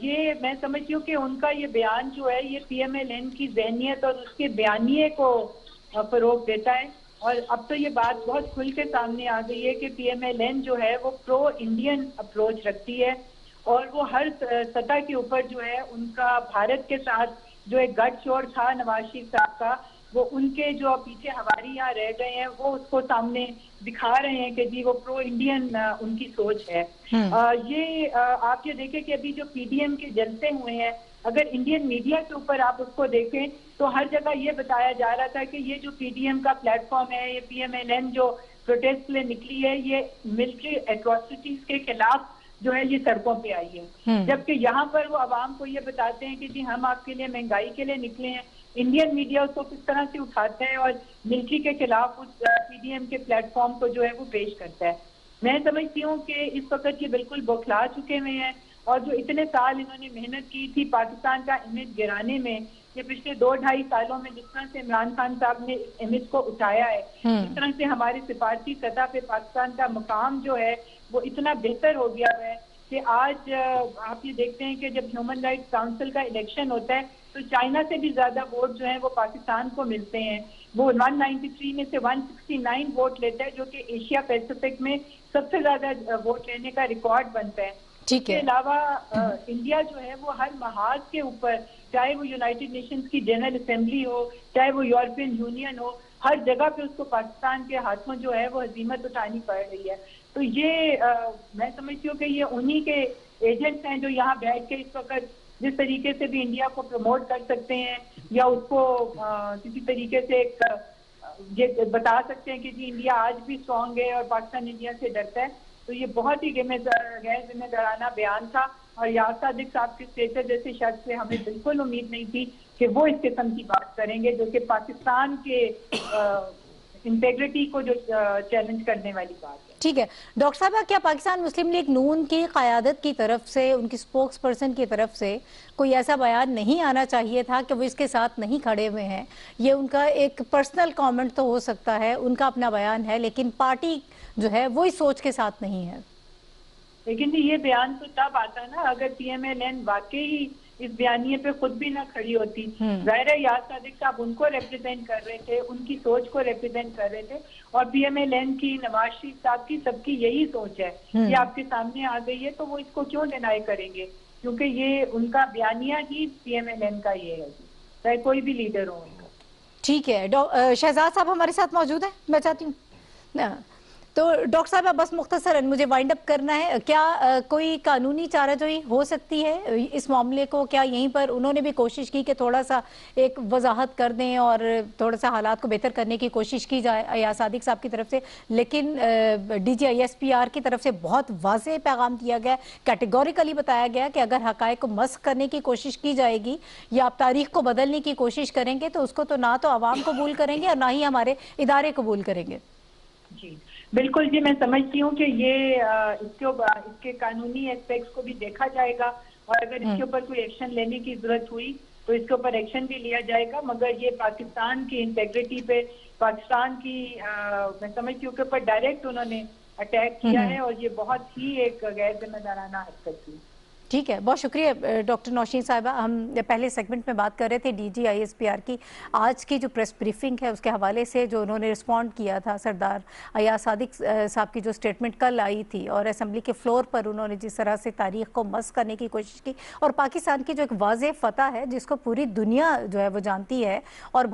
ये मैं समझती हूँ कि उनका ये बयान जो है ये पीएमएलएन की ज़हनियत और उसके बयानिए को फरोग देता है। और अब तो ये बात बहुत खुल के सामने आ गई है कि पीएमएलएन जो है वो प्रो इंडियन अप्रोच रखती है और वो हर सतह के ऊपर जो है उनका भारत के साथ जो एक गठजोड़ था नवाज शरीफ साहब का, वो उनके जो पीछे हवारी यहाँ रह गए हैं वो उसको सामने दिखा रहे हैं कि जी वो प्रो इंडियन उनकी सोच है। आप ये देखें कि अभी जो पीडीएम के जलसे हुए हैं, अगर इंडियन मीडिया के ऊपर आप उसको देखें तो हर जगह ये बताया जा रहा था कि ये जो पीडीएम का प्लेटफॉर्म है, ये पीएमएलएन जो प्रोटेस्ट के लिए निकली है, ये मिलिट्री एट्रोसिटीज के खिलाफ जो है ये सड़कों पे आई है। जबकि यहाँ पर वो आवाम को ये बताते हैं कि जी हम आपके लिए महंगाई के लिए निकले हैं। इंडियन मीडिया उसको किस तरह से उठाता है और मिलिट्री के खिलाफ उस पीडीएम के प्लेटफॉर्म को जो है वो पेश करता है। मैं समझती हूँ कि इस वक्त ये बिल्कुल बौखला चुके हुए हैं और जो इतने साल इन्होंने मेहनत की थी पाकिस्तान का इमेज गिराने में, ये पिछले 2-2.5 सालों में जिस तरह से इमरान खान साहब ने इमेज को उठाया है, जिस तरह से हमारे सिफारती सतह पे पाकिस्तान का मुकाम जो है वो इतना बेहतर हो गया है कि आज आप ये देखते हैं कि जब ह्यूमन राइट्स काउंसिल का इलेक्शन होता है तो चाइना से भी ज्यादा वोट जो है वो पाकिस्तान को मिलते हैं। वो 193 में से 169 वोट लेता है, जो कि एशिया पैसिफिक में सबसे ज्यादा वोट लेने का रिकॉर्ड बनता है। इसके अलावा इंडिया जो है वो हर महाज के ऊपर, चाहे वो यूनाइटेड नेशंस की जनरल असेंबली हो, चाहे वो यूरोपियन यूनियन हो, हर जगह पे उसको पाकिस्तान के हाथों जो है वो हजीमत उठानी पड़ रही है। तो ये मैं समझती हूँ कि ये उन्हीं के एजेंट्स हैं जो यहाँ बैठ के इस वक्त जिस तरीके से भी इंडिया को प्रमोट कर सकते हैं या उसको किसी तरीके से ये बता सकते हैं कि जी इंडिया आज भी स्ट्रांग है और पाकिस्तान इंडिया से डरता है। तो ये बहुत ही गैर जिम्मेदाराना बयान था और यार सादिक साहब के स्टेटस जैसे शख्स से हमें बिल्कुल उम्मीद नहीं थी कि वो इस किस्म की बात करेंगे जो कि पाकिस्तान के इंटेग्रिटी को जो चैलेंज करने वाली बात है। ठीक है डॉक्टर साहब, क्या पाकिस्तान मुस्लिम लीग नून की क़यादत की तरफ से, उनकी स्पोक्स पर्सन की तरफ से कोई ऐसा बयान नहीं आना चाहिए था कि वो इसके साथ नहीं खड़े हुए हैं? ये उनका एक पर्सनल कमेंट तो हो सकता है, उनका अपना बयान है, लेकिन पार्टी जो है वो इस सोच के साथ नहीं है। लेकिन ये बयान तो तब आता ना अगर पीएमएलएन वाकई इस बयानिए पे खुद भी ना खड़ी होती। जाहिर है यार सादिक साहब उनको रिप्रेजेंट कर रहे थे, उनकी सोच को रिप्रेजेंट कर रहे थे और पीएमएलएन की, नवाज शरीफ साहब की, सबकी यही सोच है कि आपके सामने आ गई है तो वो इसको क्यों डिनाई करेंगे, क्योंकि ये उनका बयानिया ही पीएमएलएन का ये है, चाहे कोई भी लीडर हो उनका। ठीक है शहजाद साहब हमारे साथ मौजूद है, मैं चाहती हूँ तो डॉक्टर साहब बस मुख्तसरन मुझे वाइंड अप करना है। क्या कोई कानूनी चाराजोई हो सकती है इस मामले को? क्या यहीं पर उन्होंने भी कोशिश की कि थोड़ा सा एक वजाहत कर दें और थोड़ा सा हालात को बेहतर करने की कोशिश की जाए या सादिक साहब की तरफ से, लेकिन DGISPR की तरफ से बहुत वाज़ेह पैगाम दिया गया, कैटेगोरिकली बताया गया कि अगर हक़ाइक़ को मस्क करने की कोशिश की जाएगी या आप तारीख को बदलने की कोशिश करेंगे तो उसको तो ना तो आवाम कबूल करेंगे और ना ही हमारे इदारे कबूल करेंगे। जी बिल्कुल जी, मैं समझती हूँ कि ये इसके कानूनी एस्पेक्ट्स को भी देखा जाएगा और अगर इसके ऊपर कोई एक्शन लेने की जरूरत हुई तो इसके ऊपर एक्शन भी लिया जाएगा, मगर ये पाकिस्तान की इंटेग्रिटी पे, पाकिस्तान की मैं समझती हूँ के ऊपर डायरेक्ट उन्होंने अटैक किया है और ये बहुत ही एक गैर जिम्मेदाराना हरकत थी। ठीक है, बहुत शुक्रिया डॉक्टर नौशीन साहिबा। हम पहले सेगमेंट में बात कर रहे थे DGISPR की आज की जो प्रेस ब्रीफिंग है उसके हवाले से, जो उन्होंने रिस्पॉन्ड किया था सरदार अयाज सादिक साहब की जो स्टेटमेंट कल आई थी और असेंबली के फ्लोर पर उन्होंने जिस तरह से तारीख को मस्क करने की कोशिश की और पाकिस्तान की जो एक वाज़ेह फतह है जिसको पूरी दुनिया जो है वो जानती है और